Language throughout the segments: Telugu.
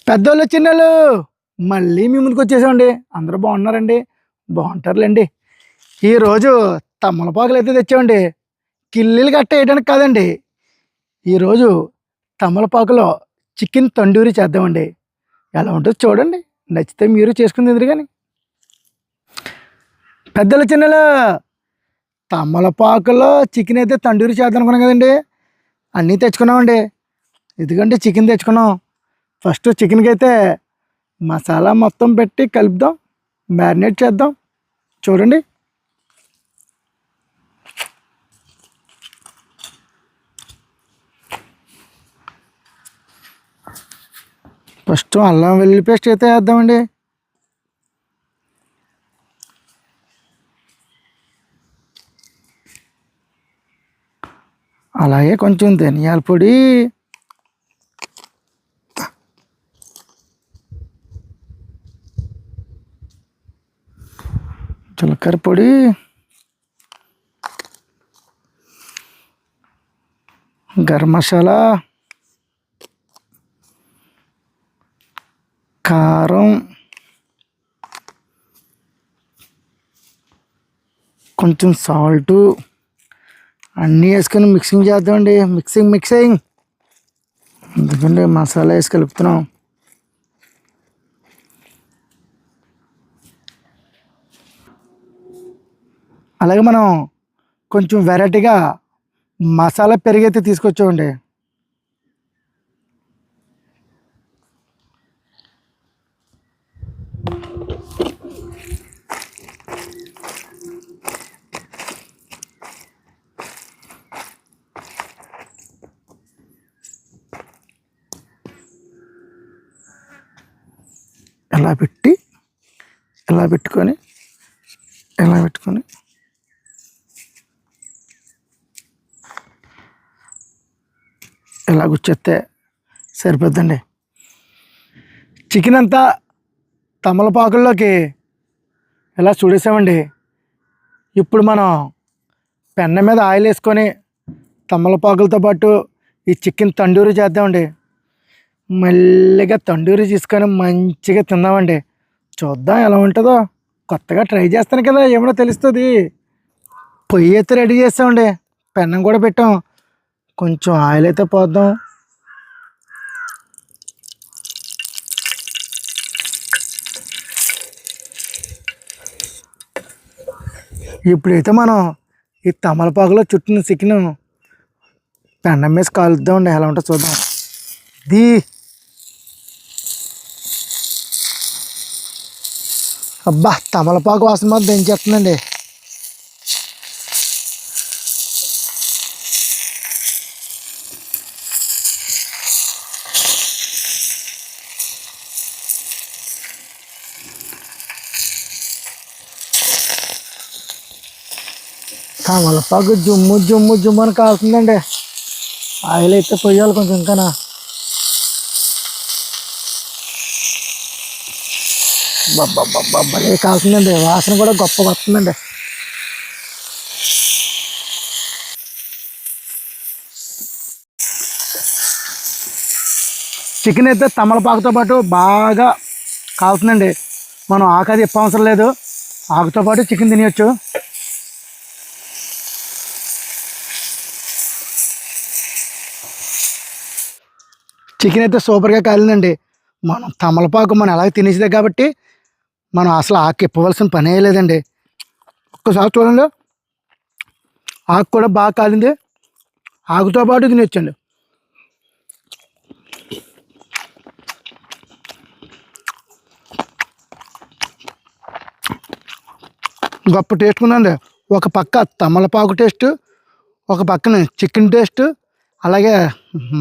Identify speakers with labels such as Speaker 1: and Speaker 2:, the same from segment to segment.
Speaker 1: పెద్దోళ్ళు చిన్నోళ్ళు మళ్ళీ మీ ముందుకు వచ్చేసామండి. అందరూ బాగున్నారండి? బాగుంటారులేండి. ఈరోజు తమలపాకులు అయితే తెచ్చామండి. కిల్లీలు గట్ట వేయడానికి కాదండి. ఈరోజు తమలపాకులో చికెన్ తండూరి చేద్దామండి. ఎలా ఉంటుందో చూడండి. నచ్చితే మీరు చేసుకుని తిందురు కానీ. పెద్దోళ్ళు చిన్నోళ్ళు తమలపాకులో చికెన్ అయితే తండూరి చేద్దాం అనుకున్నాం కదండి. అన్నీ తెచ్చుకున్నామండి. ఎందుకంటే చికెన్ తెచ్చుకున్నాం. ఫస్ట్ చికెన్కి అయితే మసాలా మొత్తం పెట్టి కలుపుదాం, మ్యారినేట్ చేద్దాం. చూడండి. ఫస్ట్ అల్లం వెల్లుల్లి పేస్ట్ అయితే వేద్దామండి. అలాగే కొంచెం ధనియాల పొడి, జీలకర్ర పొడి, గరం మసాలా, కారం, కొంచెం సాల్టు అన్నీ వేసుకొని మిక్సింగ్ చేద్దామండి. మిక్సింగ్ ఎందుకంటే మసాలా వేసి కలుపుతున్నాం. అలాగే మనం కొంచెం వెరైటీగా మసాలా పెరుగైతే తీసుకొచ్చామండి. ఇలా పెట్టుకొని ఇలా గుచ్చేస్తే సరిపోద్దండి. చికెన్ అంతా తమలపాకుల్లోకి ఇలా చూడేసామండి. ఇప్పుడు మనం పెన్న మీద ఆయిల్ వేసుకొని తమలపాకులతో పాటు ఈ చికెన్ తండూరి చేద్దామండి. మెల్లిగా తండూరి తీసుకొని మంచిగా తిందామండి. చూద్దాం ఎలా ఉంటుందో. కొత్తగా ట్రై చేస్తాను కదా, ఏమో తెలుస్తుంది. పొయ్యి అయితే రెడీ చేస్తామండి. పెన్నం కూడా పెట్టాం. కొంచెం ఆయిల్ అయితే పోద్దాం. ఇప్పుడైతే మనం ఈ తమలపాకులో చుట్టిన చికెన్ పెన్నం వేసి కాలుద్దామండి. ఎలా ఉంటుందో చూద్దాం. అబ్బా, తమలపాకు వాసన మాత్రం దించేస్తుందండి. తమలపాకు జుమ్ము అని కాలుతుందండి. ఆయిల్ అయితే పొయ్యాలి కొంచెం ఇంకానా. భలే కాలుతుందండి. వాసన కూడా గొప్పగా వస్తుందండి. చికెన్ అయితే తమలపాకుతో పాటు బాగా కాలుతుందండి. మనం ఆకది ఇప్పవసరం లేదు. ఆకుతో పాటు చికెన్ తినవచ్చు. చికెన్ అయితే సూపర్గా కాలిందండి. మనం తమలపాకు మనం ఎలాగ తినేసేదే కాబట్టి మనం అసలు ఆకు ఇప్పవలసిన పనే లేదండి. ఒక్కసారి చూడండి, ఆకు కూడా బాగా కాలింది. ఆకుతో పాటు తినొచ్చండి. గొప్ప టేస్ట్ ఉందండి. ఒక పక్క తమలపాకు టేస్ట్, ఒక పక్కన చికెన్ టేస్ట్, అలాగే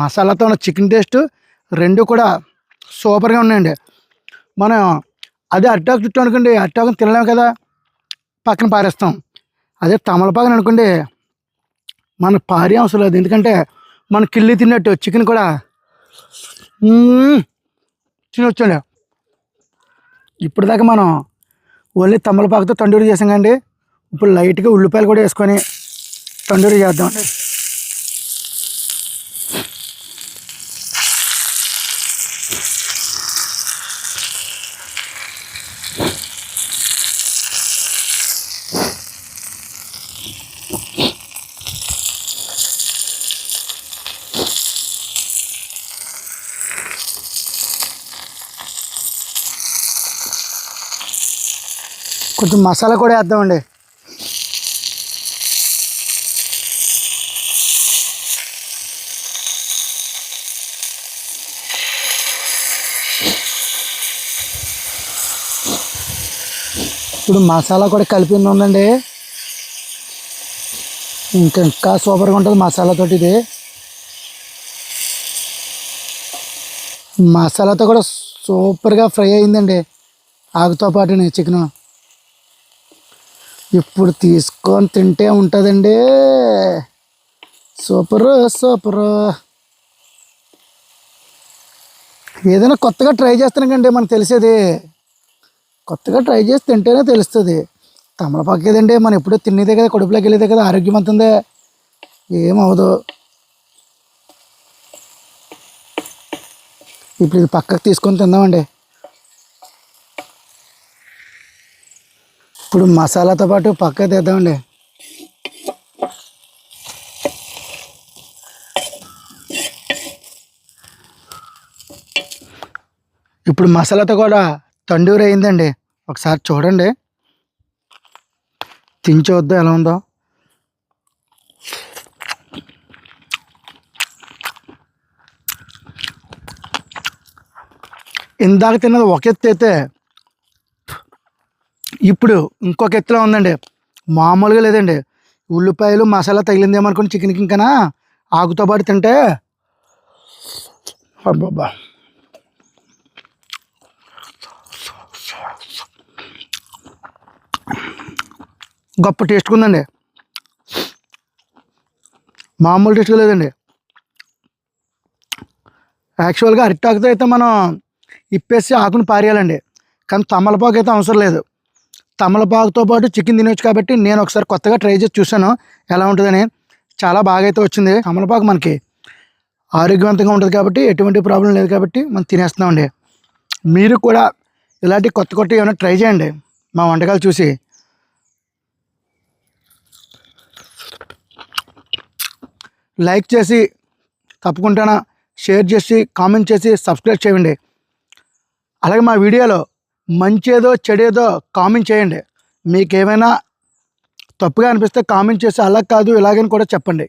Speaker 1: మసాలాతో ఉన్న చికెన్ టేస్ట్ రెండు కూడా సూపర్గా ఉన్నాయండి. మనం అదే అరిటాకు చుట్టూ అనుకోండి, అరిటాకుని తినలేము కదా, పక్కన పారేస్తాం. అదే తమలపాకుని అనుకోండి, మన పారే అవసరం లేదు. ఎందుకంటే మన కిల్లి తిన్నట్టు చికెన్ కూడా తినొచ్చండి. ఇప్పుడు దాకా మనం ఓన్లీ తమలపాకుతో తండూరి చేసాం కండి. ఇప్పుడు లైట్గా ఉల్లిపాయలు కూడా వేసుకొని తండూరి చేద్దామండి. కొంచెం మసాలా కూడా వేద్దామండి. ఇప్పుడు మసాలా కూడా కలిపింది ఉందండి. ఇంకా సూపర్గా ఉంటుంది మసాలాతోటి. ఇది మసాలాతో కూడా సూపర్గా ఫ్రై అయిందండి ఆకుతో పాటుని చికెను. ఇప్పుడు తీసుకొని తింటే ఉంటుందండి సూపరు సూపరు. ఏదైనా కొత్తగా ట్రై చేస్తానండి మనకు తెలిసేది. కొత్తగా ట్రై చేసి తింటేనే తెలుస్తుంది. తమలపాకు కదండి మనం ఎప్పుడూ తినేదే కదా, కడుపులోకి వెళ్ళేదే కదా, ఆరోగ్యవంతందే, ఏమవదు. ఇప్పుడు ఇది పక్కకు తీసుకొని తిందామండి. ఇప్పుడు మసాలాతో పాటు పక్కకు తీద్దామండి. ఇప్పుడు మసాలాతో కూడా తండూరి అయిందండి. ఒకసారి చూడండి, తిని చూద్దాం ఎలా ఉందో. ఇందాక తిన్నది ఒక ఎత్తు అయితే ఇప్పుడు ఇంకొక ఎత్తులో ఉందండి. మామూలుగా లేదండి. ఉల్లిపాయలు మసాలా తగిలిందేమో అనుకుని చికెన్కి ఇంకా ఆకుతో పాటు తింటే అబ్బబ్బా గొప్ప టేస్ట్గా ఉందండి. మామూలు టేస్ట్గా లేదండి. యాక్చువల్గా అరిటాకుతో అయితే మనం ఇప్పేసి ఆకుని పారేయాలండి, కానీ తమలపాకు అయితే అవసరం లేదు. తమలపాకుతో పాటు చికెన్ తినొచ్చు కాబట్టి నేను ఒకసారి కొత్తగా ట్రై చేసి చూశాను ఎలా ఉంటుందని. చాలా బాగా అయితే వచ్చింది. తమలపాకు మనకి ఆరోగ్యవంతంగా ఉంటుంది కాబట్టి ఎటువంటి ప్రాబ్లం లేదు కాబట్టి మనం తినేస్తున్నామండి. మీరు కూడా ఇలాంటి కొత్త కొత్త ఏమైనా ట్రై చేయండి మా వంటకాలు చూసి. లైక్ చేసి తప్పకుండా షేర్ చేసి కామెంట్ చేసి సబ్స్క్రైబ్ చేయండి. అలాగే మా వీడియోలో మంచేదో చెడేదో కామెంట్ చేయండి. మీకు ఏమైనా తప్పుగా అనిపిస్తే కామెంట్ చేసి అలా కాదు ఇలాగని కూడా చెప్పండి.